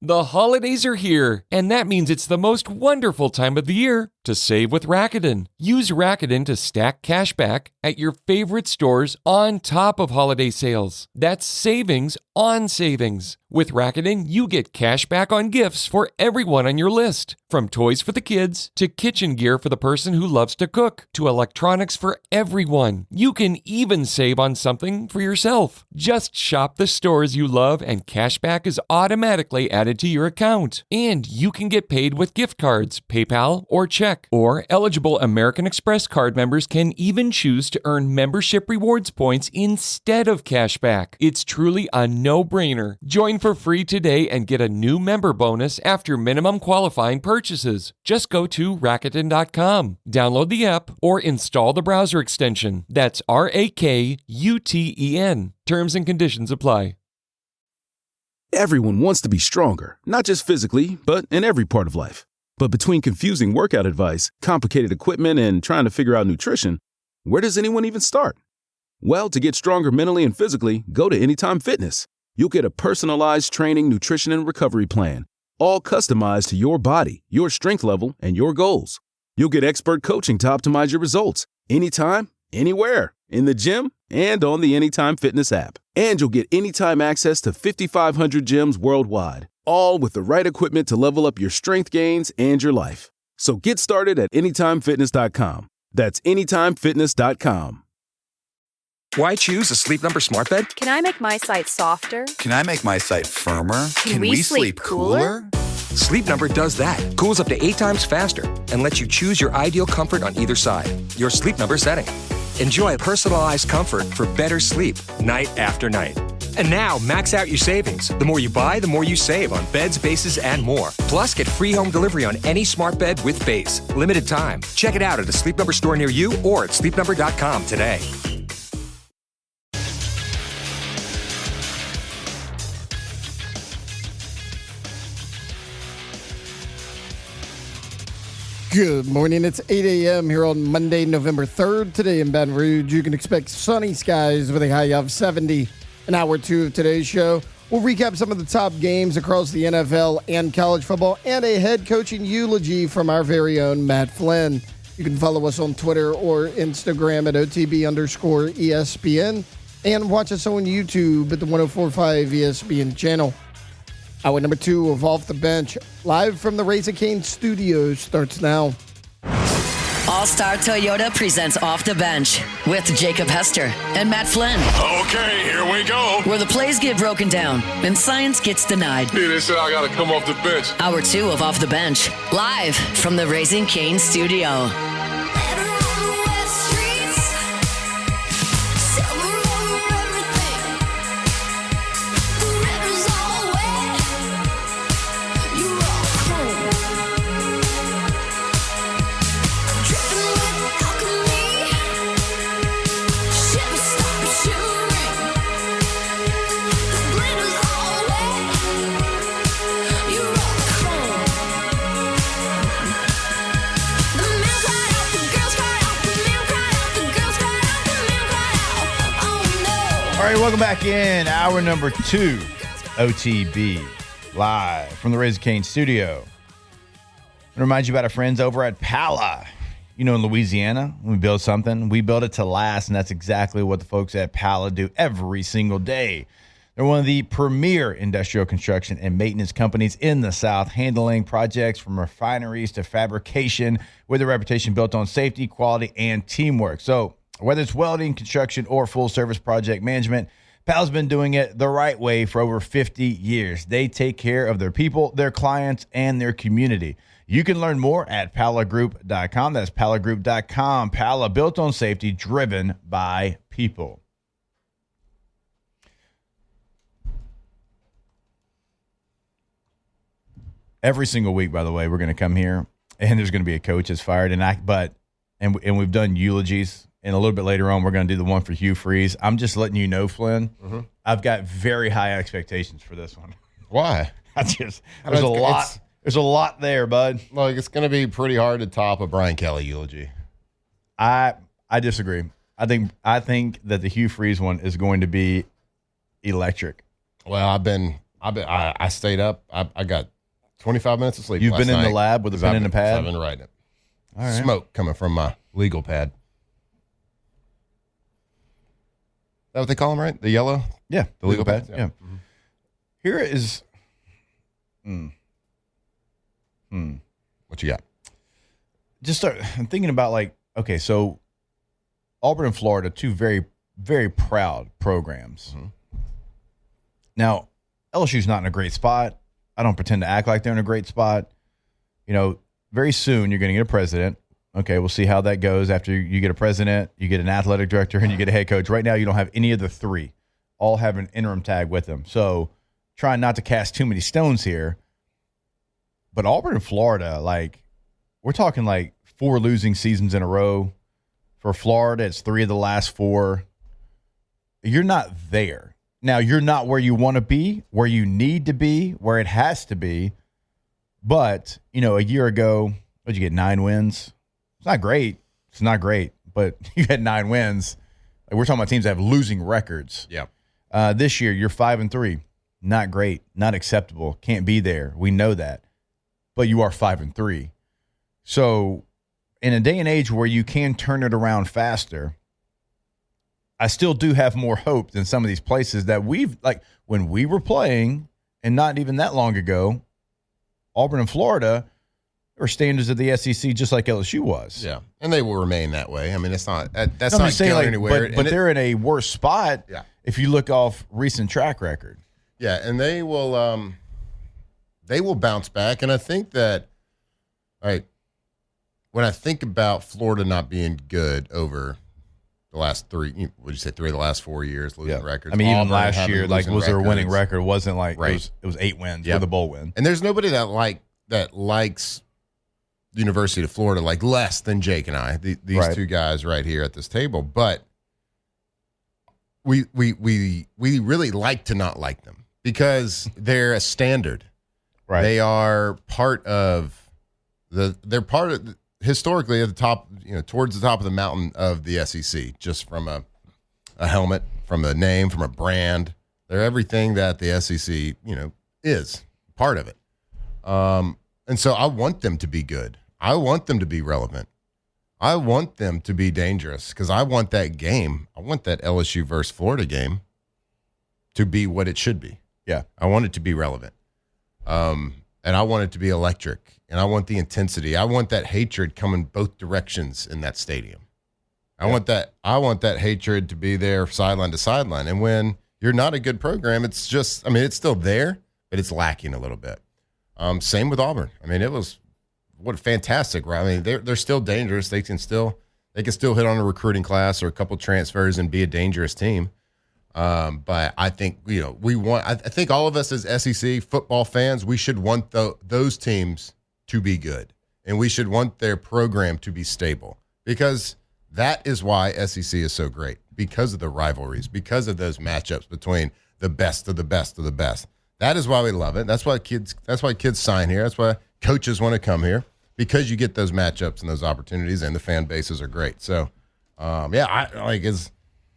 The holidays are here, and that means it's the most wonderful time of the year to save with Rakuten. Use Rakuten to stack cash back at your favorite stores on top of holiday sales. That's savings on savings. With Rakuten, you get cash back on gifts for everyone on your list. From toys for the kids, to kitchen gear for the person who loves to cook, to electronics for everyone. You can even save on something for yourself. Just shop the stores you love and cash back is automatically added to your account. And you can get paid with gift cards, PayPal, or check. Or eligible American Express card members can even choose to earn membership rewards points instead of cash back. It's truly a no-brainer. Join for free today and get a new member bonus after minimum qualifying purchases. Just go to Rakuten.com, download the app, or install the browser extension. That's RAKUTEN. Terms and conditions apply. Everyone wants to be stronger, not just physically, but in every part of life. But between confusing workout advice, complicated equipment, and trying to figure out nutrition, where does anyone even start? Well, to get stronger mentally and physically, go to Anytime Fitness. You'll get a personalized training, nutrition, and recovery plan, all customized to your body, your strength level, and your goals. You'll get expert coaching to optimize your results, anytime, anywhere, in the gym, and on the Anytime Fitness app. And you'll get anytime access to 5,500 gyms worldwide, all with the right equipment to level up your strength gains and your life. So get started at AnytimeFitness.com. That's AnytimeFitness.com. Why choose a Sleep Number smart bed? Can I make my site softer? Can I make my site firmer? Can we sleep cooler? Sleep Number does that. Cools up to 8 times faster and lets you choose your ideal comfort on either side. Your Sleep Number setting. Enjoy personalized comfort for better sleep night after night. And now, max out your savings. The more you buy, the more you save on beds, bases, and more. Plus, get free home delivery on any smart bed with base. Limited time. Check it out at a Sleep Number store near you or at sleepnumber.com today. Good morning. It's 8 a.m. here on Monday, November 3rd. Today in Baton Rouge, you can expect sunny skies with a high of 70. In hour 2 of today's show, we'll recap some of the top games across the NFL and college football and a head coaching eulogy from our very own Matt Flynn. You can follow us on Twitter or Instagram at OTB_ESPN and watch us on YouTube at the 104.5 ESPN channel. Hour number 2 of Off the Bench, live from the Raising Cane Studios, starts now. All-Star Toyota presents Off the Bench with Jacob Hester and Matt Flynn. Okay, here we go. Where the plays get broken down and science gets denied. Hey, they said I got to come off the bench. Hour 2 of Off the Bench, live from the Raising Cane Studio. All right, welcome back in. Hour number 2, OTB, live from the Raising Cane Studio. I remind you about our friends over at Pala. You know, in Louisiana, when we build something, we build it to last, and that's exactly what the folks at Pala do every single day. They're one of the premier industrial construction and maintenance companies in the South, handling projects from refineries to fabrication with a reputation built on safety, quality, and teamwork. So whether it's welding, construction, or full-service project management, Pal's been doing it the right way for over 50 years. They take care of their people, their clients, and their community. You can learn more at palagroup.com. That's palagroup.com. Pala, built on safety, driven by people. Every single week, by the way, we're going to come here, and there's going to be a coach that's fired, and we've done eulogies. And a little bit later on, we're going to do the one for Hugh Freeze. I'm just letting you know, Flynn, I've got very high expectations for this one. Why? There's a lot. There's a lot there, bud. Like, it's going to be pretty hard to top a Brian Kelly eulogy. I disagree. I think that the Hugh Freeze one is going to be electric. Well, I've been I stayed up. I got 25 minutes of sleep. You've last been in the night lab with a pen and a pad? I've been writing it. All right. Smoke coming from my legal pad. Is that what they call them, right? The yellow? Yeah, The legal pads? Yeah. Mm-hmm. Here is. What you got? I'm thinking about okay, so Auburn and Florida, two very, very proud programs. Mm-hmm. Now, LSU's not in a great spot. I don't pretend to act like they're in a great spot. Very soon you're going to get a president. Okay, we'll see how that goes after you get a president, you get an athletic director, and you get a head coach. Right now, you don't have any of the three. All have an interim tag with them. So trying not to cast too many stones here. But Auburn and Florida, we're talking 4 losing seasons in a row. For Florida, it's 3 of the last 4. You're not there. Now, you're not where you want to be, where you need to be, where it has to be. But, a year ago, what'd you get, 9 wins? It's not great. It's not great. But you had 9 wins. We're talking about teams that have losing records. Yeah. This year, you're 5-3. Not great. Not acceptable. Can't be there. We know that. But you are 5-3. So in a day and age where you can turn it around faster, I still do have more hope than some of these places that we've, when we were playing, and not even that long ago, Auburn and Florida are standards of the SEC just like LSU was. Yeah, and they will remain that way. I mean, it's not that's I'm not just saying, going anywhere. But they're in a worse spot. Yeah. If you look off recent track record. Yeah, and they will bounce back. And I think that, when I think about Florida not being good over the last 3, would you say 3 of the last 4 years losing records? I mean, even Auburn last year, was there a winning records. record? It wasn't Right. it was 8 wins with a bowl win. And there's nobody that likes the University of Florida less than Jake and I, these two guys right here at this table. But we really like to not like them because they're a standard. Right. They are part of historically at the top, towards the top of the mountain of the SEC, just from a helmet, from a name, from a brand. They're everything that the SEC, is part of it. And so I want them to be good. I want them to be relevant. I want them to be dangerous because I want that game. I want that LSU versus Florida game to be what it should be. Yeah. I want it to be relevant. And I want it to be electric. And I want the intensity. I want that hatred coming both directions in that stadium. I want that hatred to be there sideline to sideline. And when you're not a good program, it's just, it's still there, but it's lacking a little bit. Same with Auburn. it was what fantastic, right? They're still dangerous. They can still hit on a recruiting class or a couple transfers and be a dangerous team. But I think I think all of us as SEC football fans, we should want those teams to be good, and we should want their program to be stable because that is why SEC is so great, because of the rivalries, because of those matchups between the best of the best of the best. That is why we love it. That's why kids sign here. That's why coaches want to come here, because you get those matchups and those opportunities, and the fan bases are great. So, I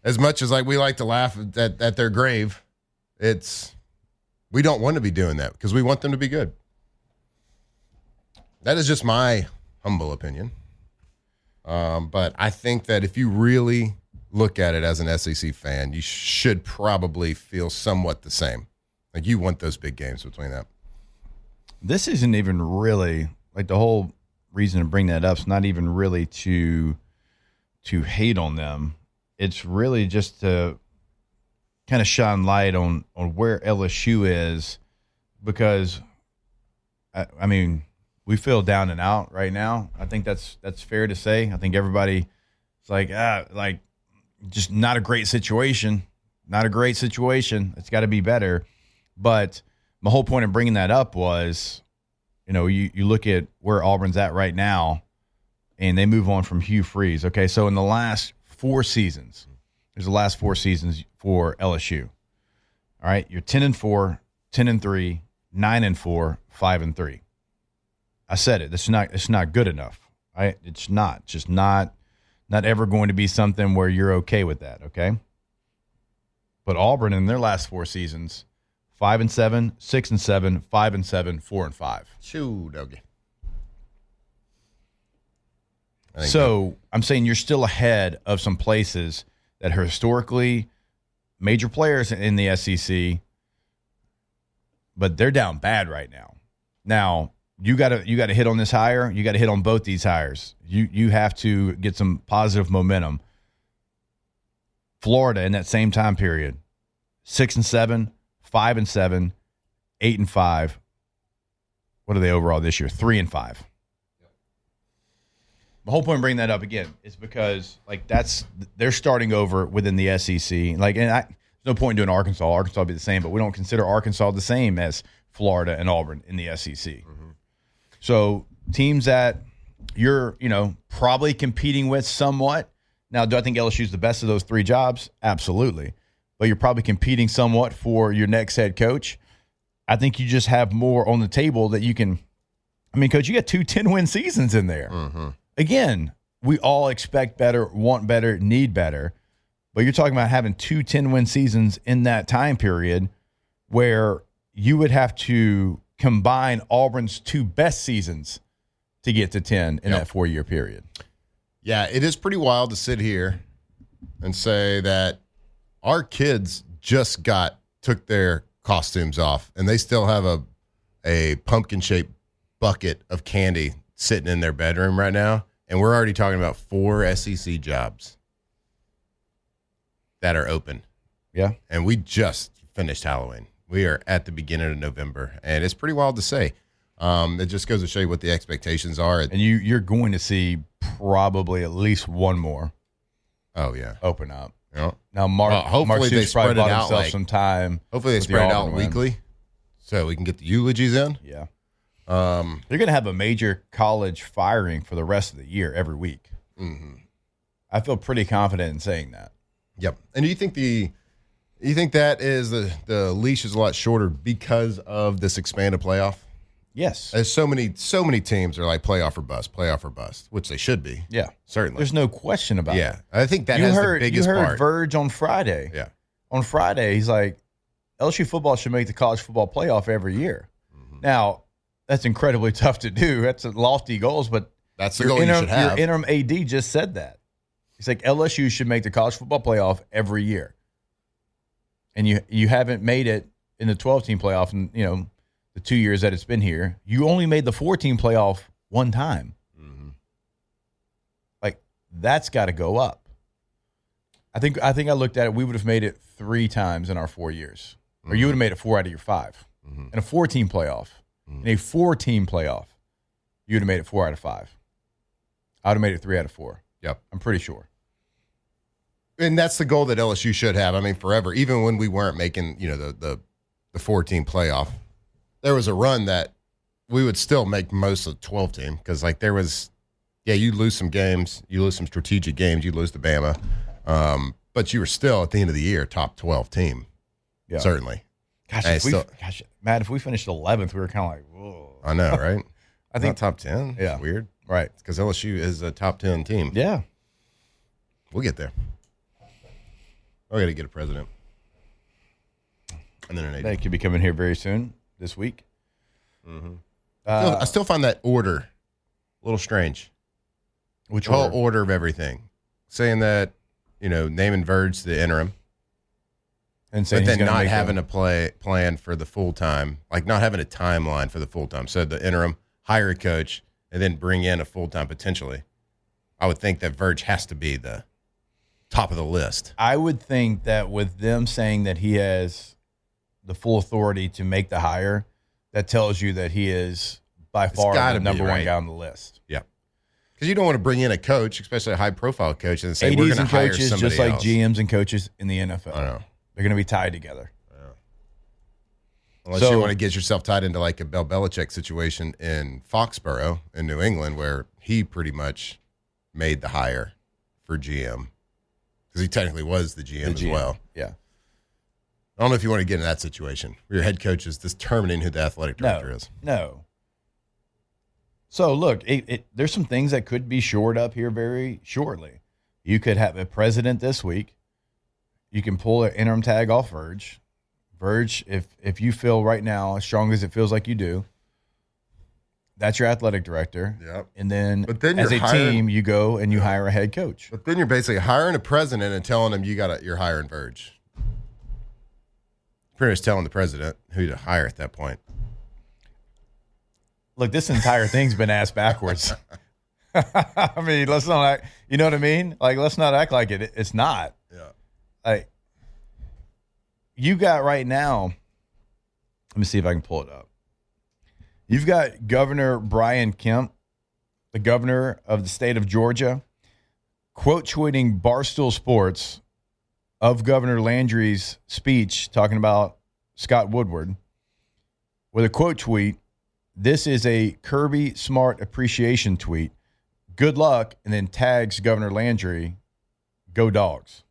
as much as we like to laugh at their grave, we don't want to be doing that because we want them to be good. That is just my humble opinion. But I think that if you really look at it as an SEC fan, you should probably feel somewhat the same. You want those big games between them. This isn't even really the whole reason to bring that up is not even really to hate on them. It's really just to kind of shine light on where LSU is, because we feel down and out right now. I think that's fair to say. I think everybody is just not a great situation. Not a great situation. It's got to be better. But my whole point of bringing that up was, you look at where Auburn's at right now, and they move on from Hugh Freeze. Okay, so in the last 4 seasons, there's the last 4 seasons for LSU. All right, you're 10-4, 10-3, 9-4, 5-3. I said it. It's not good enough. Right? It's not. Just not ever going to be something where you're okay with that. Okay. But Auburn in their last 4 seasons, 5-7, 6-7, 5-7, 4-5. Shoo, doggy. So I'm saying you're still ahead of some places that are historically major players in the SEC, but they're down bad right now. Now you got to hit on this hire. You got to hit on both these hires. You have to get some positive momentum. Florida in that same time period, 6-7, 5-7, 8-5. What are they overall this year? 3-5. The whole point of bringing that up again is because they're starting over within the SEC. There's no point in doing Arkansas. Arkansas will be the same, but we don't consider Arkansas the same as Florida and Auburn in the SEC. Mm-hmm. So teams that you're probably competing with somewhat. Now, do I think LSU is the best of those three jobs? Absolutely. But you're probably competing somewhat for your next head coach. I think you just have more on the table that you can. I mean, Coach, you got 2 10-win seasons in there. Mm-hmm. Again, we all expect better, want better, need better. But you're talking about having 2 10-win seasons in that time period where you would have to combine Auburn's 2 best seasons to get to 10 in that 4-year period. Yeah, it is pretty wild to sit here and say that our kids just took their costumes off and they still have a pumpkin-shaped bucket of candy sitting in their bedroom right now, and we're already talking about 4 SEC jobs that are open. Yeah. And we just finished Halloween. We are at the beginning of November, and it's pretty wild to say. It just goes to show you what the expectations are. And you're going to see probably at least one more. Oh, yeah. Open up. Yeah. Now, hopefully they spread it out some time. Hopefully they spread it out weekly so we can get the eulogies in. Yeah. They're going to have a major college firing for the rest of the year every week. Mm-hmm. I feel pretty confident in saying that. Yep. And do you think that is the leash is a lot shorter because of this expanded playoff? Yes. There's so many teams are like playoff or bust, which they should be. Yeah. Certainly. There's no question about it. Yeah. I think that has the biggest part. You heard Verge on Friday. Yeah. On Friday, he's like, LSU football should make the college football playoff every year. Mm-hmm. Now, that's incredibly tough to do. That's lofty goals, but that's the goal you should have. Your interim AD just said that. He's like, LSU should make the college football playoff every year. And you haven't made it in the 12-team playoff in, the 2 years that it's been here. You only made the 4-team playoff one time. Mm-hmm. Like, that's got to go up. I think I looked at it. We would have made it 3 times in our 4 years. Mm-hmm. Or you would have made it 4 out of your 5. Mm-hmm. In a 4-team playoff. Mm-hmm. In a 4-team playoff, you would have made it 4 out of 5. I would have made it 3 out of 4. Yep. I'm pretty sure. And that's the goal that LSU should have. I mean, forever. Even when we weren't making, the 4-team playoff, there was a run that we would still make most of the 12-team because, there was, you lose some games, you lose some strategic games, you lose to Bama, but you were still at the end of the year top 12 team. Yeah. Certainly. Gosh, Matt, if we finished 11th, we were kind of like, whoa. I know, right? I think top 10. Yeah, it's weird, right? Because LSU is a top 10 team. Yeah, we'll get there. I got to get a president, and then an AD. They could be coming here very soon this week. Mm-hmm. I still find that order a little strange. Which whole order of everything, saying that naming Verge the interim. And saying but then not having a plan for the full time, not having a timeline for the full time. So the interim, hire a coach, and then bring in a full time potentially. I would think that Verge has to be the top of the list. I would think that with them saying that he has the full authority to make the hire, that tells you that he is by far the number one guy on the list. Yeah. Because you don't want to bring in a coach, especially a high profile coach, and say ADs we're going to hire coaches, somebody just like else. GMs and coaches in the NFL. I know. They're going to be tied together. Yeah. Unless you want to get yourself tied into a Bill Belichick situation in Foxborough in New England, where he pretty much made the hire for GM because he technically was the GM as well. Yeah. I don't know if you want to get in that situation where your head coach is determining who the athletic director is. No. So, look, there's some things that could be shored up here very shortly. You could have a president this week. You can pull an interim tag off Verge. Verge, if you feel right now as strong as it feels like you do, that's your athletic director. Yep. And then, But then as a you're hiring- team, you go and you hire a head coach. But then you're basically hiring a president and telling him you're hiring Verge. Pretty much telling the president who to hire at that point. Look, this entire thing's been asked backwards. I mean, let's not act, you know what I mean? Like, let's not act like it's not. Yeah. Like, you got right now, let me see if I can pull it up. You've got Governor Brian Kemp, the governor of the state of Georgia, quote tweeting Barstool Sports of Governor Landry's speech talking about Scott Woodward with a quote tweet. This is a Kirby Smart appreciation tweet. Good luck, and then tags Governor Landry. Go Dogs.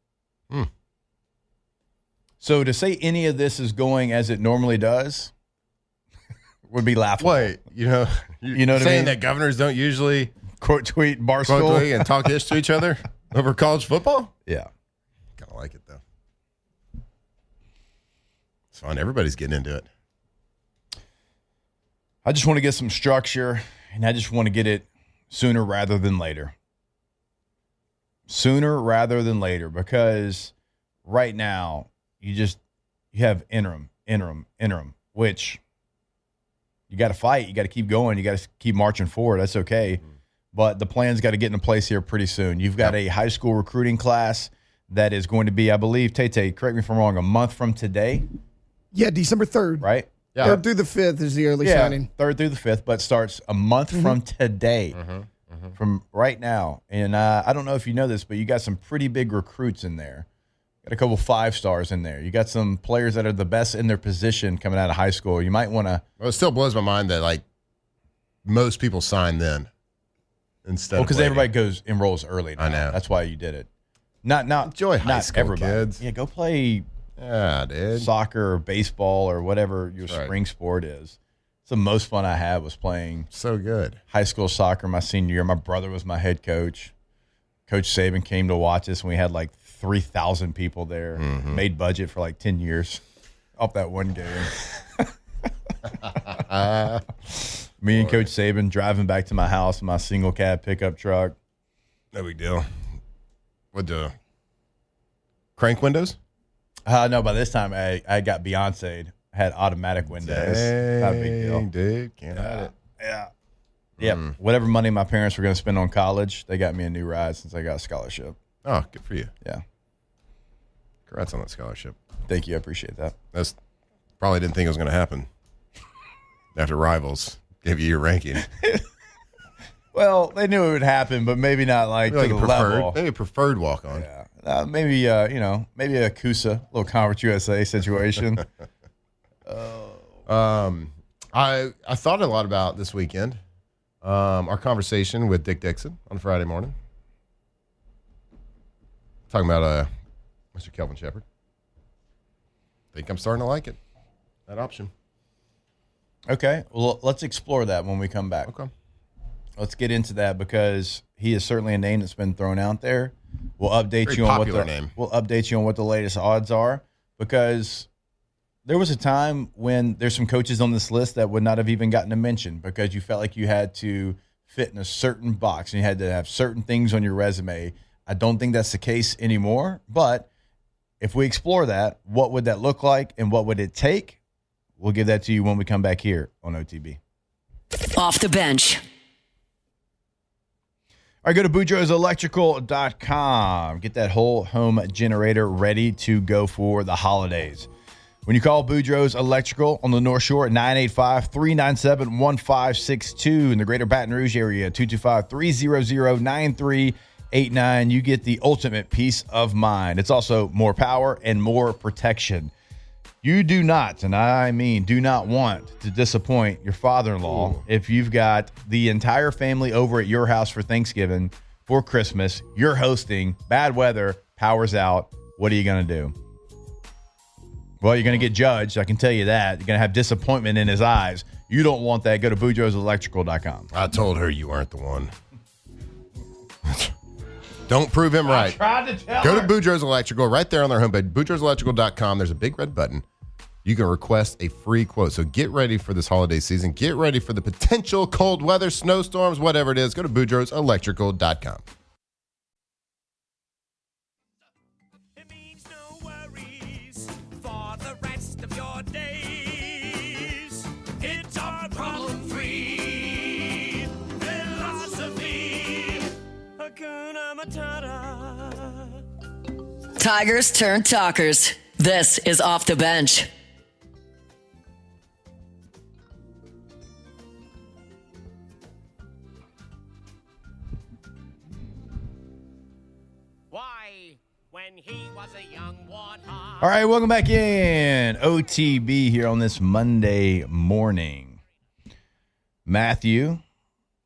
So to say any of this is going as it normally does would be laughable. Wait, you know what I saying mean? that governors don't usually Quote tweet Barstool. quote tweet and talk ish to each other over college football? Yeah. Kind of like it, though. It's fun. Everybody's getting into it. I just want to get some structure, and I just want to get it sooner rather than later. Sooner rather than later, because right now you have interim, which you got to fight. You got to keep going. You got to keep marching forward. That's okay. But the plan's got to get into place here pretty soon. You've got a high school recruiting class that is going to be, I believe, Tay, correct me if I'm wrong, a month from today. Yeah, December 3rd. Right? Yeah. 3rd through the 5th is the early signing. 3rd through the 5th, but starts a month from today, from right now. And I don't know if you know this, but you got some pretty big recruits in there. Got a couple 5-stars in there. You got some players that are the best in their position coming out of high school. You might want to. Well, it still blows my mind that like most people sign then instead. Well, because everybody enrolls early now. I know. That's why you did it. Not enjoy high not school, everybody. kids. Yeah, go play dude. soccer or baseball or whatever your Right. spring sport is. It's the most fun I had was playing So good. high school soccer my senior year. My brother was my head coach. Coach Saban came to watch us, and we had like 3,000 people there. Made budget for like 10 years off that one game. Me and Coach Saban driving back to my house in my single cab pickup truck. No big deal. What the crank windows? No, by this time I got Beyonce'd. Had automatic windows. Not a big deal. Dude. Can't hide it. Yeah. Yeah. Whatever money my parents were going to spend on college, they got me a new ride since I got a scholarship. Oh, good for you. Yeah. Congrats on that scholarship. Thank you. I appreciate that. That's probably didn't think it was going to happen after Rivals gave you your ranking. Well, they knew it would happen, but maybe not like to the level. Maybe a preferred walk on. Yeah. Maybe maybe a Kusa, little Conference USA situation. I thought a lot about this weekend. Our conversation with Dick Dixon on Friday morning. Talking about Mr. Kelvin Shepherd. Think I'm starting to like it. That option. Okay. Well, let's explore that when we come back. Okay. Let's get into that because he is certainly a name that's been thrown out there. We'll update Very you on popular name. We'll update you on what the latest odds are because there was a time when there's some coaches on this list that would not have even gotten a mention because you felt like you had to fit in a certain box and you had to have certain things on your resume. I don't think that's the case anymore, but if we explore that, what would that look like and what would it take? We'll give that to you when we come back here on OTB. Off the bench. All right, go to BoudreauxElectrical.com. Get that whole home generator ready to go for the holidays. When you call Boudreaux's Electrical on the North Shore at 985-397-1562 in the greater Baton Rouge area, 225-300-9389, you get the ultimate peace of mind. It's also more power and more protection. You do not, and I mean do not want to disappoint your father-in-law if you've got the entire family over at your house for Thanksgiving, for Christmas, you're hosting, bad weather, power's out. What are you going to do? Well, you're going to get judged. I can tell you that. You're going to have disappointment in his eyes. You don't want that. Go to BoudreauxElectrical.com. I told her you weren't the one. Don't prove him right. I tried to tell Go her. to Boudreaux's Electrical right there on their homepage, BoudreauxElectrical.com. There's a big red button. you can request a free quote. So get ready for this holiday season. Get ready for the potential cold weather, snowstorms, whatever it is. Go to boudreauxelectrical.com. It means no worries for the rest of your days. It's our problem-free philosophy. Hakuna Matata. Tigers turn talkers. This is Off the Bench. Why, when he was a young warthog. All right, welcome back in. OTB here on this Monday morning. Matthew,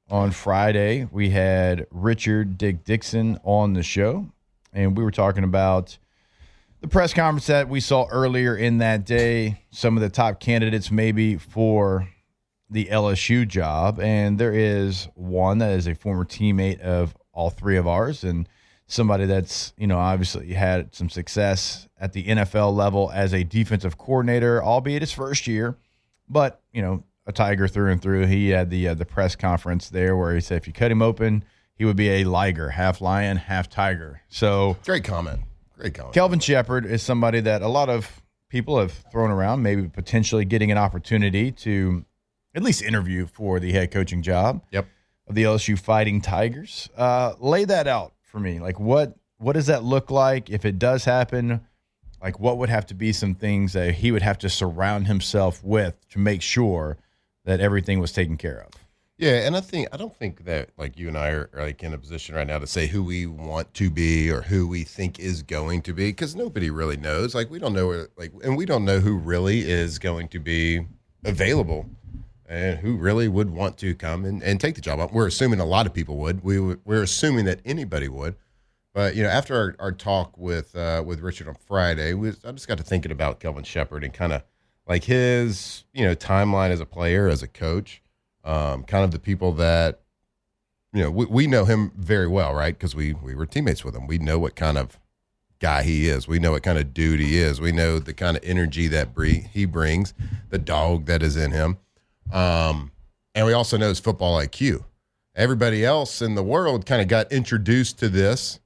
on Friday, we had Richard Dick Dixon on the show, and we were talking about the press conference that we saw earlier in that day, some of the top candidates maybe for the LSU job. And there is one that is a former teammate of all three of ours and somebody that's, obviously had some success at the NFL level as a defensive coordinator, albeit his first year. But, a Tiger through and through. He had the press conference there where he said if you cut him open, he would be a liger, half lion, half tiger. So Great comment. Kelvin Shepherd is somebody that a lot of people have thrown around, maybe potentially getting an opportunity to at least interview for the head coaching job of the LSU Fighting Tigers. Lay that out for me. Like, what does that look like if it does happen? Like, what would have to be some things that he would have to surround himself with to make sure that everything was taken care of? Yeah, and I don't think that like you and I are like in a position right now to say who we want to be or who we think is going to be, because nobody really knows. Like we don't know and we don't know who really is going to be available and who really would want to come and take the job. We're assuming a lot of people would. We're assuming that anybody would. But after our talk with Richard on Friday, I just got to thinking about Kelvin Shepherd and kind of like his timeline as a player, as a coach. Kind of the people that, we know him very well, right? Because we were teammates with him. We know what kind of guy he is. We know what kind of dude he is. We know the kind of energy that he brings, the dog that is in him. And we also know his football IQ. Everybody else in the world kind of got introduced to this.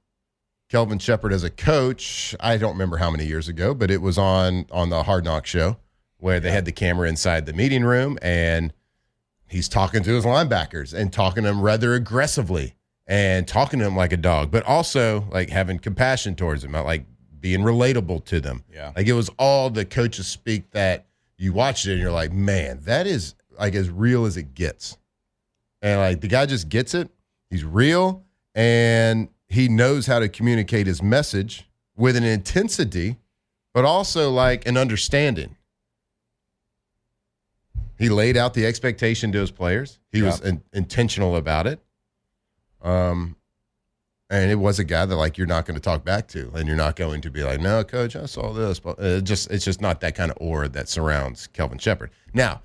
Kelvin Shepherd as a coach, I don't remember how many years ago, but it was on the Hard Knock show where they had the camera inside the meeting room and he's talking to his linebackers and talking to them rather aggressively and talking to them like a dog, but also like having compassion towards them, like being relatable to them. Yeah. Like it was all the coaches speak that you watched it and you're like, man, that is like as real as it gets. And like the guy just gets it. He's real and he knows how to communicate his message with an intensity, but also like an understanding. He laid out the expectation to his players. He was intentional about it. And it was a guy that like you're not going to talk back to, and you're not going to be like, no, coach, I saw this. But it's just not that kind of aura that surrounds Kelvin Shepherd. Now,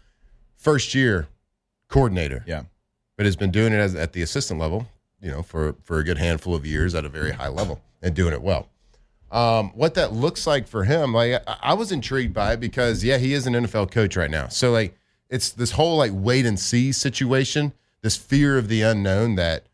first year coordinator, but has been doing it at the assistant level, for a good handful of years at a very high level and doing it well. What that looks like for him, like I was intrigued by it because he is an NFL coach right now. So like it's this whole like wait and see situation, this fear of the unknown that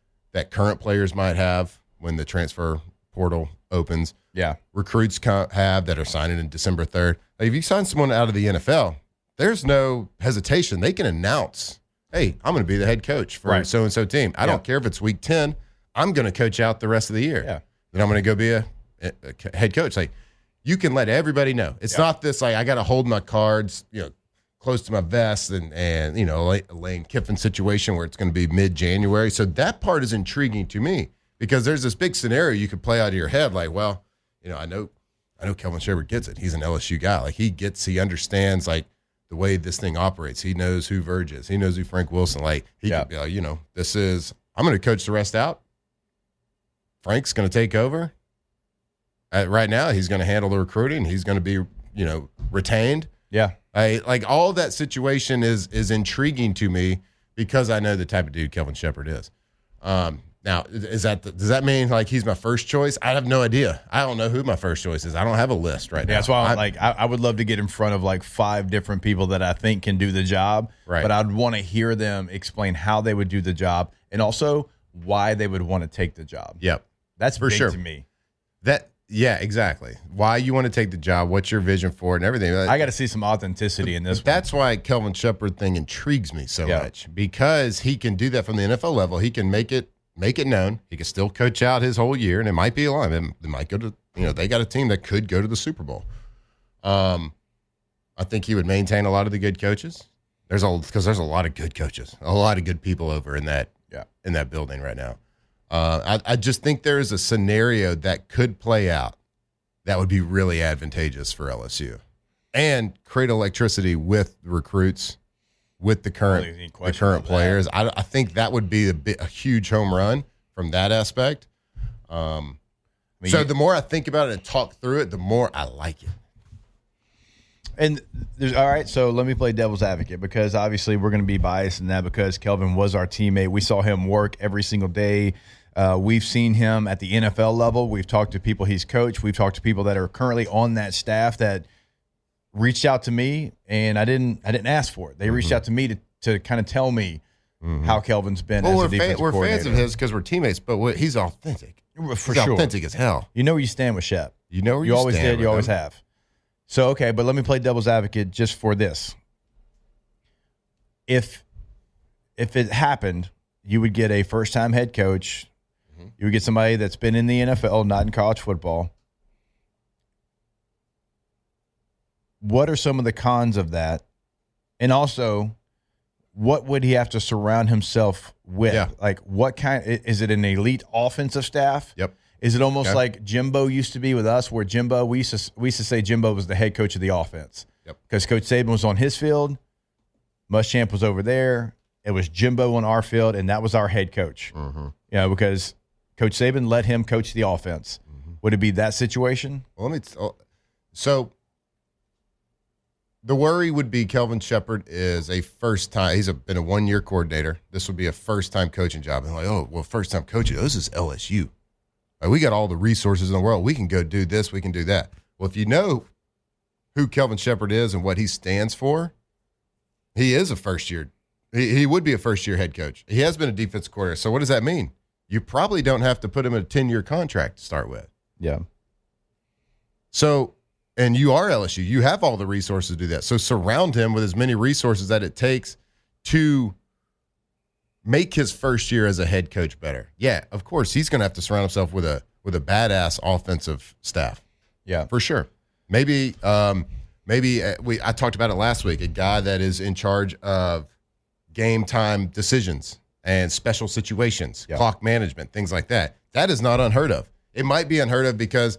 current players might have when the transfer portal opens. Yeah. Recruits have that are signing in December 3rd. Like if you sign someone out of the NFL, there's no hesitation. They can announce, hey, I'm going to be the head coach for so-and-so team. I don't care if it's week 10. I'm going to coach out the rest of the year. Yeah. Then I'm going to go be a head coach. Like you can let everybody know. It's not this like I got to hold my cards, close to my vest and a Lane Kiffin situation where it's going to be mid-January. So that part is intriguing to me because there's this big scenario you could play out of your head like, well, I know Kelvin Shepherd gets it. He's an LSU guy. Like he understands like the way this thing operates. He knows who Verge is. He knows who Frank Wilson. Like he could be like, I'm going to coach the rest out. Frank's going to take over. Right now, he's going to handle the recruiting. He's going to be, retained. Yeah. Like all that situation is intriguing to me because I know the type of dude Kelvin Shepherd is. Now, does that mean like he's my first choice? I have no idea. I don't know who my first choice is. I don't have a list right now. That's why I would love to get in front of like 5 different people that I think can do the job. Right. But I'd want to hear them explain how they would do the job and also why they would want to take the job. Yep. That's for big sure to me. Yeah, exactly. Why you want to take the job, what's your vision for it and everything. I got to see some authenticity in this one. That's why Kelvin Shepherd thing intrigues me so much, because he can do that from the NFL level. He can make it known. He can still coach out his whole year, and it might be a line. It might go to, they got a team that could go to the Super Bowl. I think he would maintain a lot of the good coaches. Because there's a lot of good coaches, a lot of good people over in that building right now. I just think there is a scenario that could play out that would be really advantageous for LSU and create electricity with the recruits, with the current players. I think that would be a huge home run from that aspect. So the more I think about it and talk through it, the more I like it. And all right, so let me play devil's advocate, because obviously we're going to be biased in that because Kelvin was our teammate. We saw him work every single day. We've seen him at the NFL level. We've talked to people he's coached. We've talked to people that are currently on that staff that reached out to me, and I didn't ask for it. They reached out to me to kind of tell me how Kelvin's been as a defensive coordinator. We're fans of his because we're teammates, but he's authentic. He's authentic as hell. You know where you stand with Shep. You know where you always stand did. You always have. So, okay, but let me play devil's advocate just for this. If it happened, you would get a first-time head coach. You would get somebody that's been in the NFL, not in college football. What are some of the cons of that? And also, what would he have to surround himself with? Yeah. Like, what kind? Is it an elite offensive staff? Yep. Is it almost like Jimbo used to be with us, where Jimbo, we used to say Jimbo was the head coach of the offense. Yep. Because Coach Saban was on his field, Muschamp was over there. It was Jimbo on our field, and that was our head coach. Because Coach Saban let him coach the offense. Would it be that situation? Well, so the worry would be Kelvin Shepherd is a first time. He's been a 1-year coordinator. This would be a first-time coaching job. And first-time coaching. This is LSU. We got all the resources in the world. We can go do this. We can do that. Well, if you know who Kelvin Shepherd is and what he stands for, he is a first-year. He would be a first-year head coach. He has been a defensive coordinator. So what does that mean? You probably don't have to put him in a 10-year contract to start with. Yeah. So, and you are LSU. You have all the resources to do that. So surround him with as many resources that it takes to make his first year as a head coach better. Yeah, of course, he's going to have to surround himself with a badass offensive staff. Yeah, for sure. Maybe I talked about it last week. A guy that is in charge of game time decisions and special situations, clock management, things like that. That is not unheard of. It might be unheard of because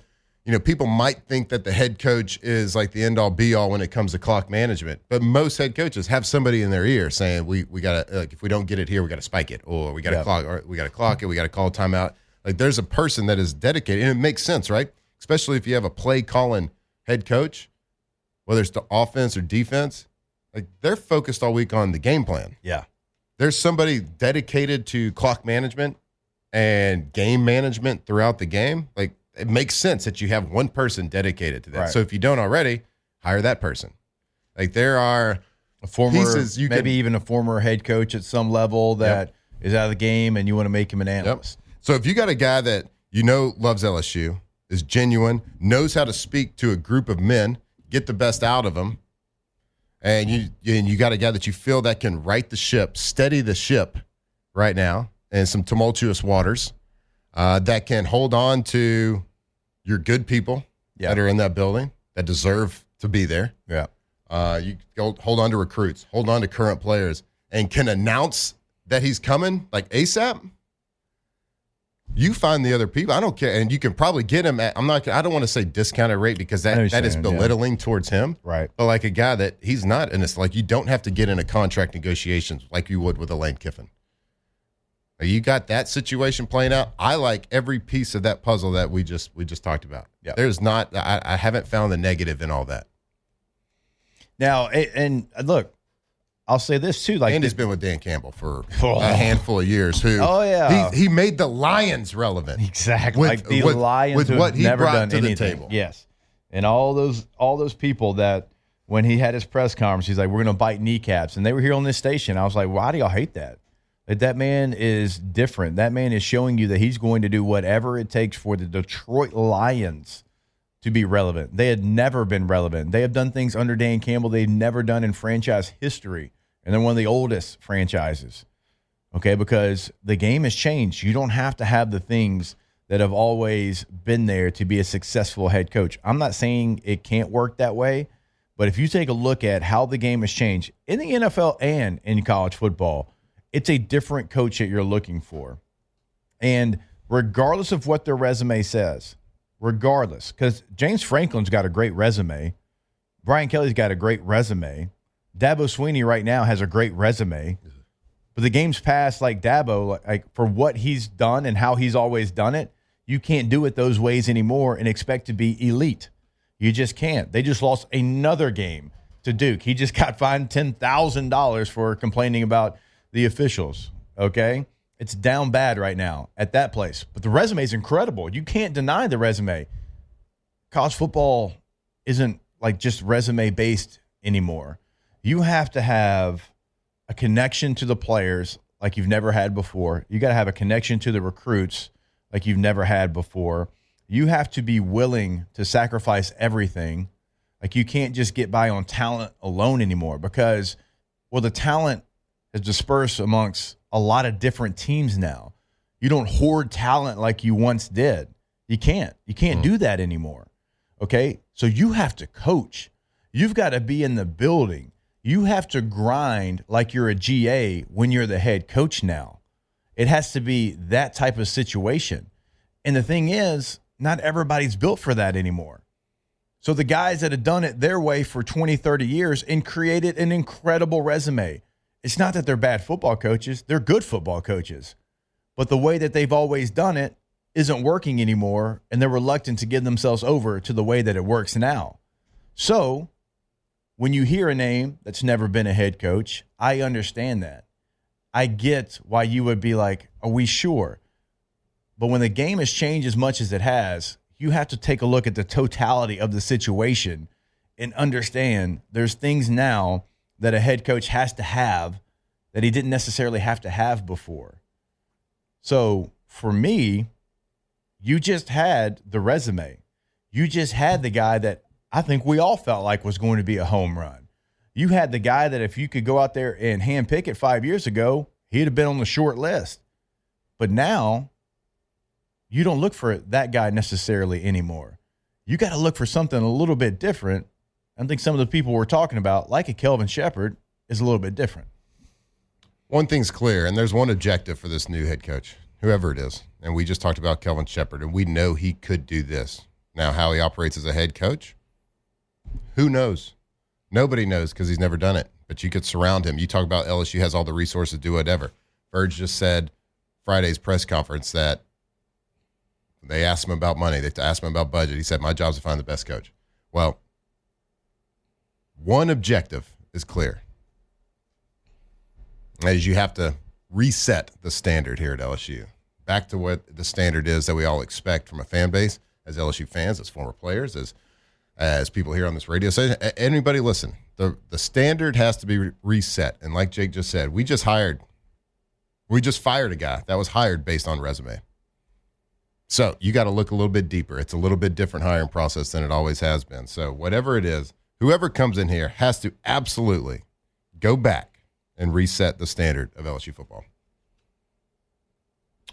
people might think that the head coach is like the end all be all when it comes to clock management. But most head coaches have somebody in their ear saying, we got to, if we don't get it here, we got to spike it, or we got to clock, or we got to clock it, we got to call timeout. Like, there's a person that is dedicated, and it makes sense, right? Especially if you have a play calling head coach, whether it's the offense or defense, like, they're focused all week on the game plan. Yeah. There's somebody dedicated to clock management and game management throughout the game. Like, it makes sense that you have one person dedicated to that. Right. So if you don't already, hire that person. Like, there are a former, even a former head coach at some level that is out of the game, and you want to make him an analyst. Yep. So if you got a guy that loves LSU, is genuine, knows how to speak to a group of men, get the best out of them, and you got a guy that you feel that can right the ship, steady the ship right now in some tumultuous waters, that can hold on to your good people that are in that building that deserve to be there. Yeah. You go hold on to recruits, hold on to current players, and can announce that he's coming like ASAP. You find the other people. I don't care, and you can probably get him at. I don't want to say discounted rate because that is belittling towards him. Right. But like a guy that he's not, and it's like you don't have to get into contract negotiations like you would with a Lane Kiffin. You got that situation playing out. I like every piece of that puzzle that we just talked about. Yeah. There's not. I haven't found the negative in all that. Now, and look, I'll say this too. Like, and he's been with Dan Campbell for a handful of years. He made the Lions relevant. Exactly, like the Lions with who what have he never brought done to anything. the table. Yes, and all those people that when he had his press conference, he's like, "We're going to bite kneecaps," and they were here on this station. I was like, "Why do y'all hate that?" Like, that man is different. That man is showing you that he's going to do whatever it takes for the Detroit Lions to be relevant. They had never been relevant. They have done things under Dan Campbell they've never done in franchise history, and they're one of the oldest franchises. Okay, because the game has changed. You don't have to have the things that have always been there to be a successful head coach. I'm not saying it can't work that way, but if you take a look at how the game has changed in the NFL and in college football, it's a different coach that you're looking for. And regardless of what their resume says, regardless, because James Franklin's got a great resume. Brian Kelly's got a great resume. Dabo Swinney right now has a great resume. But the game's past, like Dabo, like for what he's done and how he's always done it, you can't do it those ways anymore and expect to be elite. You just can't. They just lost another game to Duke. He just got fined $10,000 for complaining about the officials, okay? It's down bad right now at that place. But the resume is incredible. You can't deny the resume. College football isn't like just resume-based anymore. You have to have a connection to the players like you've never had before. You got to have a connection to the recruits like you've never had before. You have to be willing to sacrifice everything. Like, you can't just get by on talent alone anymore because, well, the talent is dispersed amongst a lot of different teams now. You don't hoard talent like you once did. You can't. You can't do that anymore. Okay? So you have to coach. You've got to be in the building. You have to grind like you're a GA when you're the head coach now. It has to be that type of situation. And the thing is, not everybody's built for that anymore. So the guys that have done it their way for 20, 30 years and created an incredible resume. It's not that they're bad football coaches. They're good football coaches. But the way that they've always done it isn't working anymore, and they're reluctant to give themselves over to the way that it works now. So when you hear a name that's never been a head coach, I understand that. I get why you would be like, are we sure? But when the game has changed as much as it has, you have to take a look at the totality of the situation and understand there's things now that a head coach has to have that he didn't necessarily have to have before. So for me, you just had the resume. You just had the guy that I think we all felt like was going to be a home run. You had the guy that if you could go out there and handpick it 5 years ago, he'd have been on the short list. But now, you don't look for that guy necessarily anymore. You got to look for something a little bit different. I think some of the people we're talking about, like a Kelvin Shepherd, is a little bit different. One thing's clear, and there's one objective for this new head coach, whoever it is. And we just talked about Kelvin Shepherd, and we know he could do this. Now, how he operates as a head coach, who knows? Nobody knows because he's never done it. But you could surround him. You talk about LSU has all the resources to do whatever. Verge just said Friday's press conference that they asked him about money. They asked him about budget. He said, my job is to find the best coach. Well, one objective is clear. As you have to reset the standard here at LSU. Back to what the standard is that we all expect from a fan base, as LSU fans, as former players, as people here on this radio station. Anybody listen, the standard has to be reset. And like Jake just said, we just fired a guy that was hired based on resume. So you got to look a little bit deeper. It's a little bit different hiring process than it always has been. So whatever it is, whoever comes in here has to absolutely go back and reset the standard of LSU football.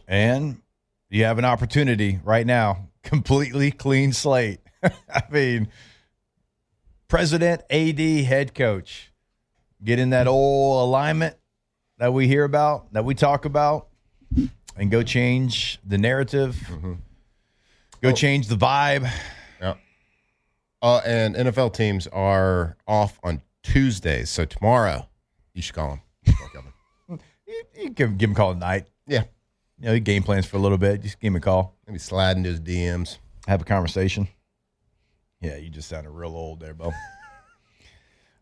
And you have an opportunity right now, completely clean slate. I mean, president, AD, head coach, get in that old alignment that we hear about, that we talk about, and go change the narrative, go change the vibe. Yeah. And NFL teams are off on Tuesdays, so tomorrow you should call them. You can give him a call tonight. Yeah. You know, game plans for a little bit. Just give him a call. Maybe slide into his DMs. Have a conversation. Yeah, you just sounded real old there, Bo.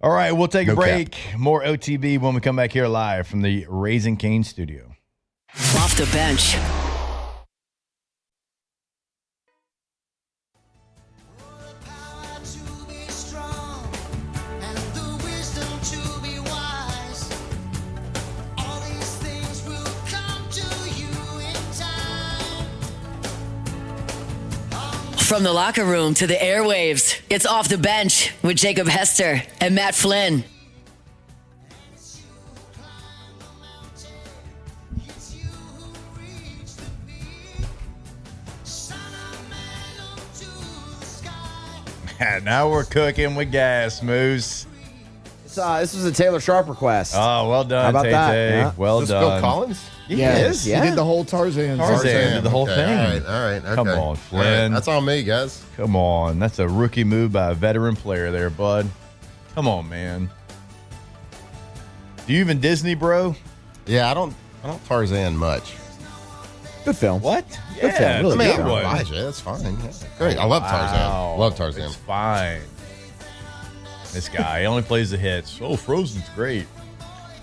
All right, we'll take a No break. More OTB when we come back here live from the Raising Cane studio. Off the bench. From the locker room to the airwaves, it's Off the Bench with Jacob Hester and Matt Flynn. Now we're cooking with gas, Moose. This was a Taylor Sharp request. Oh, well done, How about Tay. that? Yeah. Well Is this done. Phil Collins? Yes, yeah. He did the whole Tarzan. Tarzan did the whole Okay, thing. All right. Okay. Come on, All right, Flynn. that's on me, guys. Come on. That's a rookie move by a veteran player there, bud. Come on, man. Do you even Disney, bro? Yeah, I don't Tarzan much. Good film. What? Good film. Really I mean, good I'm film. Elijah. That's fine. Yeah, great. I love Tarzan. Love Tarzan. It's fine. This guy, he only plays the hits. Oh, Frozen's great.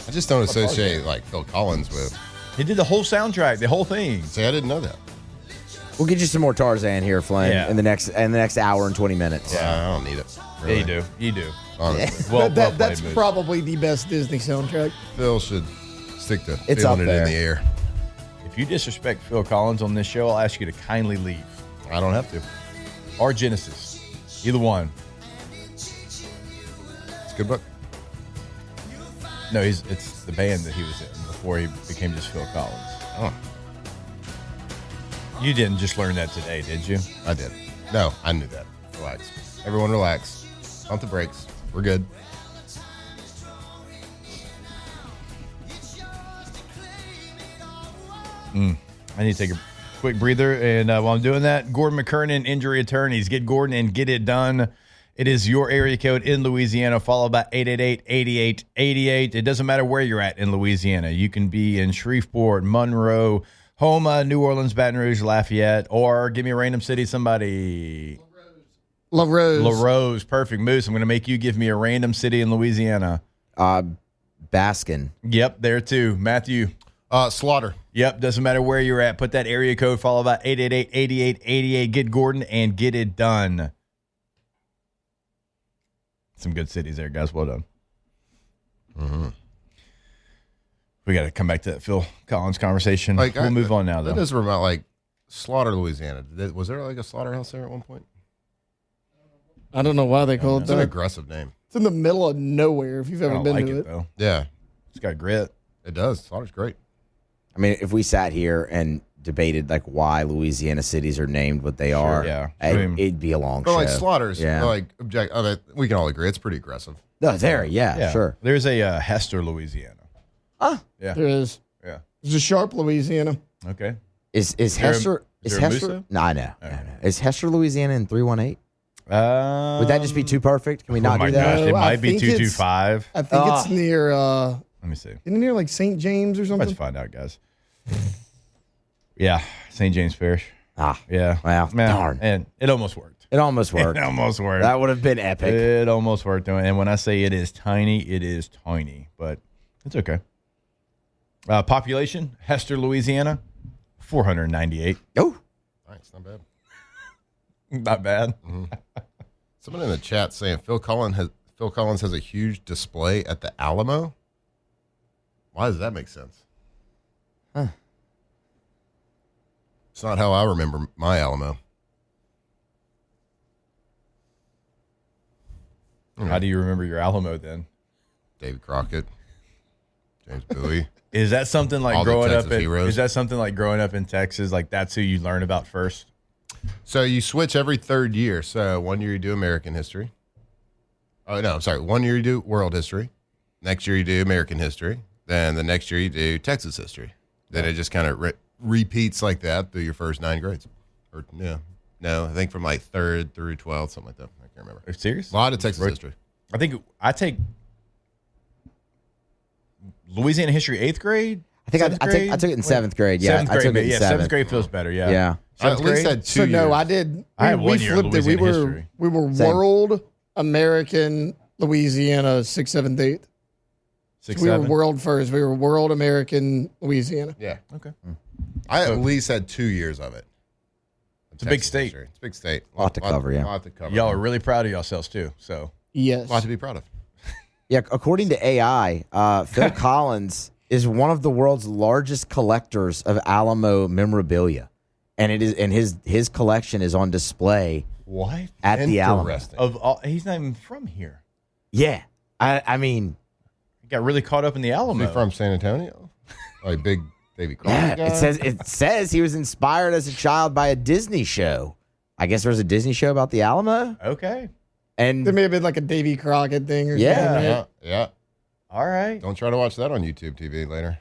I just don't associate like Phil Collins with. He did the whole soundtrack, the whole thing. See, I didn't know that. We'll get you some more Tarzan here, Flynn, Yeah. in the next hour and 20 minutes. Yeah, I don't need it. Yeah, Really. you do. You do. Honestly. Well, That's played, Moose. probably the best Disney soundtrack. Phil should stick to It's feeling up it there. in the air. If you disrespect Phil Collins on this show, I'll ask you to kindly leave. I don't have to. Or Genesis. Either one. It's a good book. No, it's the band that he was in before he became just Phil Collins. Oh, You didn't just learn that today, did you? I did. No, I knew that. Relax. Everyone relax. Pump the brakes. We're good. I need to take a quick breather. And while I'm doing that, Gordon McKernan, Injury Attorneys. Get Gordon and get it done. It is your area code in Louisiana, followed by 888-8888. It doesn't matter where you're at in Louisiana. You can be in Shreveport, Monroe, Houma, New Orleans, Baton Rouge, Lafayette, or give me a random city, somebody. La Rose. La Rose. Perfect. Moose, I'm going to make you give me a random city in Louisiana. Baskin. Yep, there too. Matthew. Slaughter. Yep, doesn't matter where you're at. Put that area code, followed by 888-8888. Get Gordon and get it done. Some good cities there, guys. Well done. Mm-hmm. We got to come back to that Phil Collins conversation. Like, we'll move on now, That though. does remind like Slaughter, Louisiana. Was there like a slaughterhouse there at one point? I don't know why they call it It's an that. aggressive name. It's in the middle of nowhere if you've I ever don't been like to it, though. Yeah, It's got grit. it does. Slaughter's great. I mean, if we sat here and debated like why Louisiana cities are named what they are, yeah. it'd be a long But show. like Slaughter's, Yeah. like object. We can all agree it's pretty aggressive. No, there, yeah, sure. There's a Hester, Louisiana. Ah, Yeah. There is. Yeah. There's a Sharp, Louisiana. Okay. Is there a- Hester? is Is there a Hester? Musa? No, no. Is Hester, Louisiana in 318? Would that just be too perfect? Can we oh not my do that? gosh, it No, I might be think it's- 225. I think it's near, Let me see. isn't it near like St. James or something? Let's find out, guys. Yeah, St. James Parish. Ah, Yeah. well, Man, darn. And it almost worked. It almost worked. It almost worked. That would have been epic. It almost worked. And when I say it is tiny, but it's okay. Population, Hester, Louisiana, 498. Oh, Nice, not bad. Not bad. Someone in the chat saying Phil Collins has a huge display at the Alamo. Why does that make sense? Huh. It's not how I remember my Alamo. How do you remember your Alamo then? David Crockett, James Bowie. Is that something like All the growing up Texas heroes. Is that something like growing up in Texas? Like that's who you learn about first? So you switch every third year. So 1 year you do American history. Oh, no, I'm sorry. 1 year you do world history. Next year you do American history. Then the next year you do Texas history. Then it just kind of repeats like that through your first 9 grades. Or yeah. No, I think from like 3rd through 12th, something like that. I can't remember. Are you serious? A lot of Texas history. I think I take Louisiana history 8th grade. I think I took it in 7th grade. Yeah, Seventh I took grade, it in yeah, 7th. grade feels better. Yeah, Yeah. I at 7th least grade? had 2 So years. no, I did. I had We 1 year flipped it. Louisiana history. We were world, American, Louisiana, 6th, 7th, 8th. Six, We were seven? world first. We were world American Louisiana. Yeah. Okay. I at least had 2 years of it. It's a big state. History. It's a big state. Lot to cover, yeah. Lot to cover. Y'all are really proud of yourselves, too. So Yes. A lot to be proud of. Yeah, according to AI, Phil Collins is one of the world's largest collectors of Alamo memorabilia, and his collection is on display. What? At the Alamo? Interesting. Of all, he's not even from here. Yeah, I mean, He got really caught up in the Alamo. Is he from San Antonio? Like big Davy Crockett yeah. guy? It says he was inspired as a child by a Disney show. I guess there was a Disney show about the Alamo, Okay. and There may have been like a Davy Crockett thing or Yeah. something. Yeah, yeah. All right. Don't try to watch that on YouTube TV later.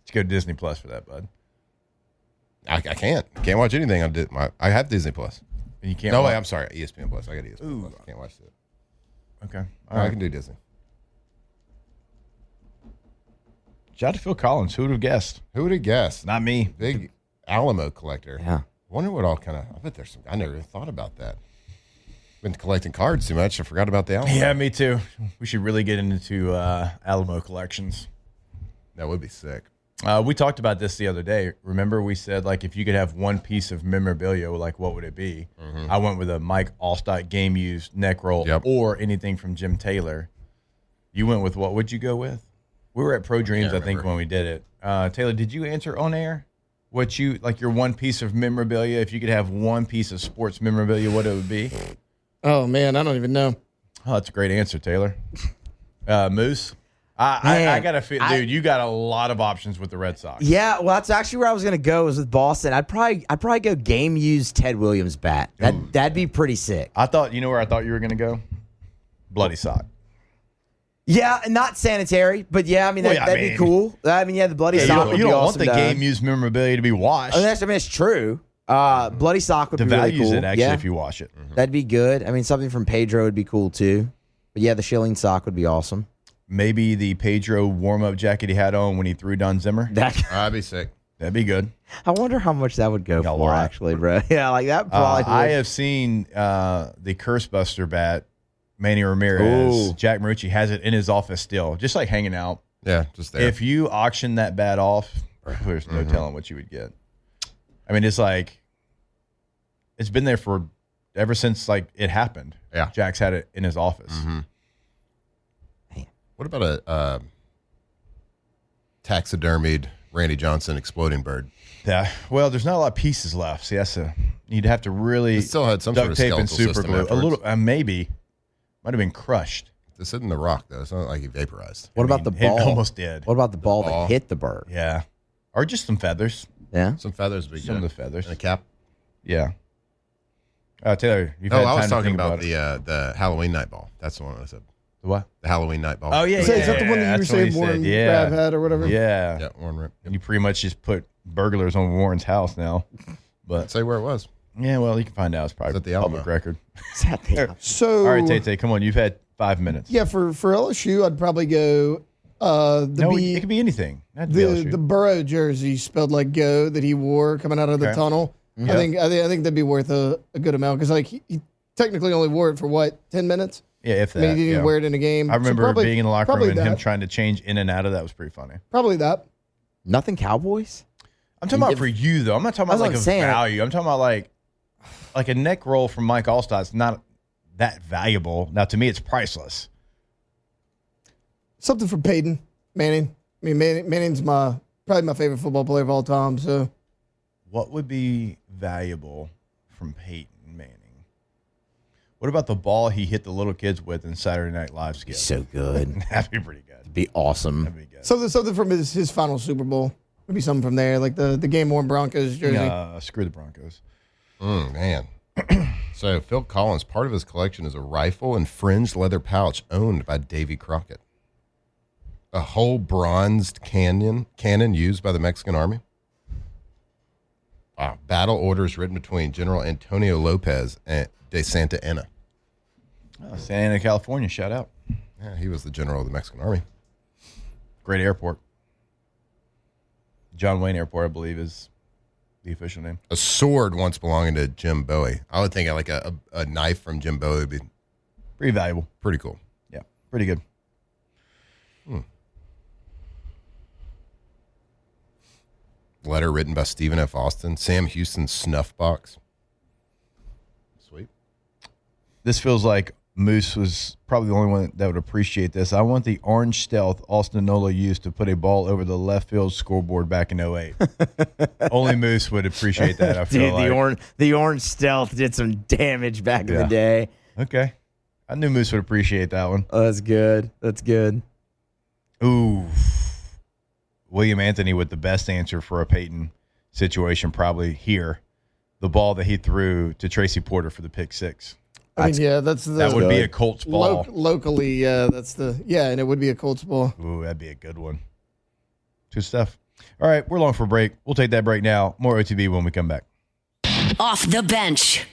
Let's go to Disney Plus for that, bud. I can't watch anything on I have Disney Plus. And you can't. No, watch- wait, I'm sorry. ESPN Plus. I got ESPN Ooh. Plus. I can't watch it. Okay. No, All I right. can do Disney. Shout out to Phil Collins. Who would have guessed? Who would have guessed? Not me. Big Alamo collector. yeah. Wonder what all kind of. I bet there's some. I never even thought about that. Been collecting cards too much. I forgot about the Alamo. Yeah, me too. We should really get into Alamo collections. That would be sick. We talked about this the other day. Remember, we said like if you could have one piece of memorabilia, like what would it be? I went with a Mike Allstott game used neck roll or anything from Jim Taylor. You went with what? Would you go with? We were at Pro Dreams, I think, remember. when we did it. Taylor, did you answer on air? What you like your one piece of memorabilia? If you could have one piece of sports memorabilia, what it would be? Oh, man, I don't even know. Oh, that's a great answer, Taylor. Moose, I got to feel, dude. You got a lot of options with the Red Sox. Yeah, well, that's actually where I was going to go. Was with Boston. I'd probably go game used Ted Williams bat. That'd be pretty sick. I thought, you know where I thought you were going to go? Bloody sock. Yeah, not sanitary, but yeah, I mean that'd be cool. I mean, yeah, the bloody sock would you be don't awesome. want the game used memorabilia to be washed. I mean, it's true. Bloody sock would The be really value's cool. it actually yeah. if you wash it. That'd be good. I mean, something from Pedro would be cool too. But yeah, the shilling sock would be awesome. Maybe the Pedro warm-up jacket he had on when he threw Don Zimmer. That'd be sick. That'd be good. I wonder how much that would go A for, lot. actually, bro. Yeah, like that probably. I would. have seen the Curse Buster bat, Manny Ramirez. Ooh. Jack Marucci has it in his office still, just like hanging out. Yeah, just there. If you auction that bat off, there's no telling what you would get. I mean, it's like it's been there for ever since like it happened. Yeah. Jack's had it in his office. What about a taxidermied Randy Johnson exploding bird? Yeah. Well, there's not a lot of pieces left. See, you'd have to really It still had some duct sort of tape and skeletal super system glue. A afterwards. little, maybe might have been crushed. This isn't the rock though. It's not like he vaporized. What about the ball? It almost did. What about the ball ball? that hit the bird? Yeah. Or just some feathers. Yeah. Some feathers would be Some good. of the feathers. And a cap. Yeah. Taylor, you've No, had I time was to talking think about it. the Halloween night ball. That's the one I said. The what? The Halloween night ball. Oh, yeah, Is that the one that you were that's what he saying Warren said, yeah. Crab had or whatever? Yeah. Yeah, Warren Rip. And you pretty much just put burglars on Warren's house now. But Say where it was. yeah, well, you can find out. It's probably It's at the Alamo. public record. So, All right, Tay, come on. You've had 5 minutes. yeah, for LSU, I'd probably go it could be anything. Not the LSU. Burrow jersey spelled like "go" that he wore coming out of the Okay. tunnel. Yeah. I think that'd be worth a good amount because like he technically only wore it for what 10 minutes. Yeah, if I that. mean, he didn't yeah. wear it in a game. I remember probably, being in the locker room probably and him that. trying to change in and out of that was pretty funny. Probably that. Nothing Cowboys. I'm talking about for you though. I'm not talking about That's what like I'm a saying. value. I'm talking about like a neck roll from Mike Allstott's not that valuable. Now to me, it's priceless. Something for Peyton Manning. I mean, Manning's probably my favorite football player of all time. So What would be valuable from Peyton Manning? What about the ball he hit the little kids with in Saturday Night Live skit? So good. That'd be pretty good. Be awesome. That'd be good. something from his final Super Bowl. Maybe something from there, like the game worn Broncos jersey. Screw the Broncos. Man. So Phil Collins, part of his collection is a rifle and fringed leather pouch owned by Davy Crockett. A whole bronzed cannon used by the Mexican Army. Wow. Battle orders written between General Antonio Lopez and de Santa Anna. Oh, Santa Ana, California. Shout out. Yeah, he was the general of the Mexican Army. Great airport. John Wayne Airport, I believe, is the official name. A sword once belonging to Jim Bowie. I would think like a knife from Jim Bowie would be pretty valuable. Pretty cool. Yeah, pretty good. Letter written by Stephen F. Austin. Sam Houston's snuff box. Sweet. This feels like Moose was probably the only one that would appreciate this. I want the orange stealth Austin Nola used to put a ball over the left field scoreboard back in 08. Only Moose would appreciate that, I feel like. The orange stealth did some damage back in the day. Okay. I knew Moose would appreciate that one. Oh, that's good. That's good. Ooh. William Anthony with the best answer for a Peyton situation probably here. The ball that he threw to Tracy Porter for the pick six. I mean, that would be a Colts ball. Locally, and it would be a Colts ball. Ooh, that'd be a good one. Good stuff. All right, we're long for a break. We'll take that break now. More OTB when we come back. Off the bench.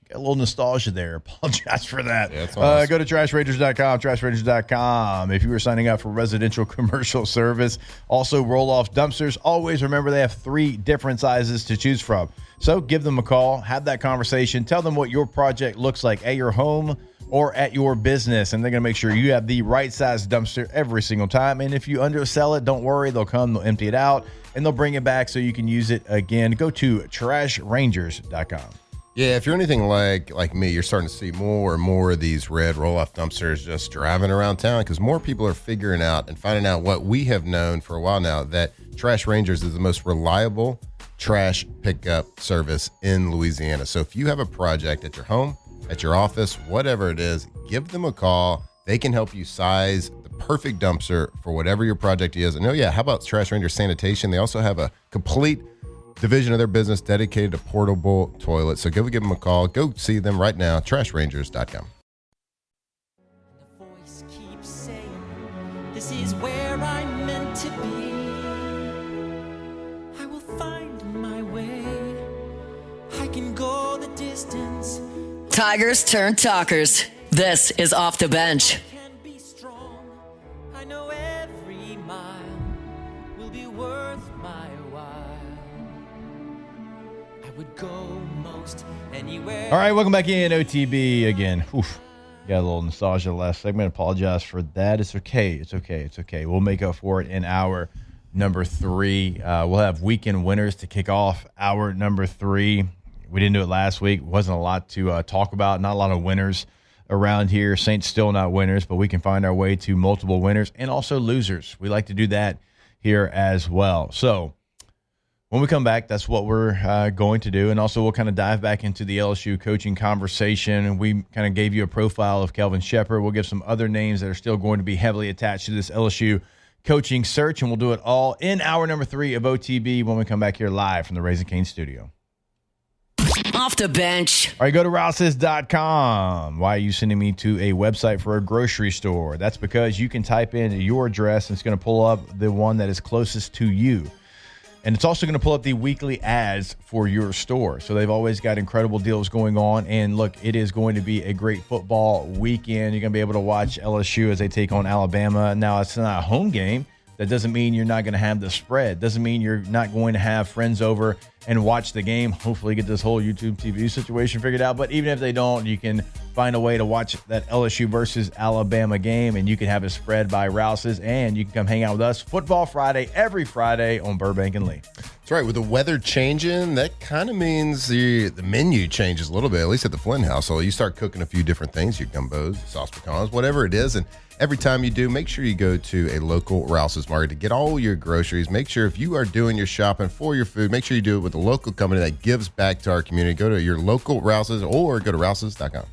Got a little nostalgia there. Apologize for that. Yeah, that's awesome. Go to trashrangers.com, trashrangers.com. If you were signing up for residential commercial service, also roll-off dumpsters, always remember they have 3 different sizes to choose from. So give them a call, have that conversation, tell them what your project looks like at your home or at your business, and they're going to make sure you have the right size dumpster every single time. And if you undersell it, don't worry. They'll come, they'll empty it out, and they'll bring it back so you can use it again. Go to trashrangers.com. Yeah, if you're anything like me, you're starting to see more and more of these red roll-off dumpsters just driving around town because more people are figuring out and finding out what we have known for a while now, that Trash Rangers is the most reliable trash pickup service in Louisiana. So if you have a project at your home, at your office, whatever it is, give them a call. They can help you size the perfect dumpster for whatever your project is. And how about Trash Ranger Sanitation? They also have a complete division of their business dedicated to portable toilets. So go give them a call. Go see them right now, trashrangers.com. The voice keeps saying, this is where I'm meant to be. I will find my way. I can go the distance. Tigers turn talkers. This is Off the Bench. Can be strong. I know every mile will be worth my while. I would go most anywhere. All right, welcome back in OTB again. Oof. Got a little nostalgia last segment. Apologize for that. It's okay. It's okay. It's okay. We'll make up for it in hour number 3. We'll have weekend winners to kick off hour number 3. We didn't do it last week. Wasn't a lot to talk about. Not a lot of winners around here. Saints still not winners, but we can find our way to multiple winners and also losers. We like to do that here as well. So when we come back, that's what we're going to do. And also we'll kind of dive back into the LSU coaching conversation. We kind of gave you a profile of Kelvin Shepherd. We'll give some other names that are still going to be heavily attached to this LSU coaching search, and we'll do it all in hour number 3 of OTB when we come back here live from the Raising Cane studio. Off the bench. All right, go to Rouses.com. Why are you sending me to a website for a grocery store? That's because you can type in your address, and it's going to pull up the one that is closest to you. And it's also going to pull up the weekly ads for your store. So they've always got incredible deals going on. And look, it is going to be a great football weekend. You're going to be able to watch LSU as they take on Alabama. Now, it's not a home game. That doesn't mean you're not going to have the spread. Doesn't mean you're not going to have friends over and watch the game. Hopefully get this whole YouTube TV situation figured out. But even if they don't, you can find a way to watch that LSU versus Alabama game, and you can have it spread by Rouses, and you can come hang out with us Football Friday, every Friday on Burbank and Lee. That's right. With the weather changing, that kind of means the menu changes a little bit, at least at the Flynn household. You start cooking a few different things, your gumbos, sauce pecans, whatever it is. And every time you do, make sure you go to a local Rouses Market to get all your groceries. Make sure if you are doing your shopping for your food, make sure you do it with a local company that gives back to our community. Go to your local Rouses or go to Rouses.com.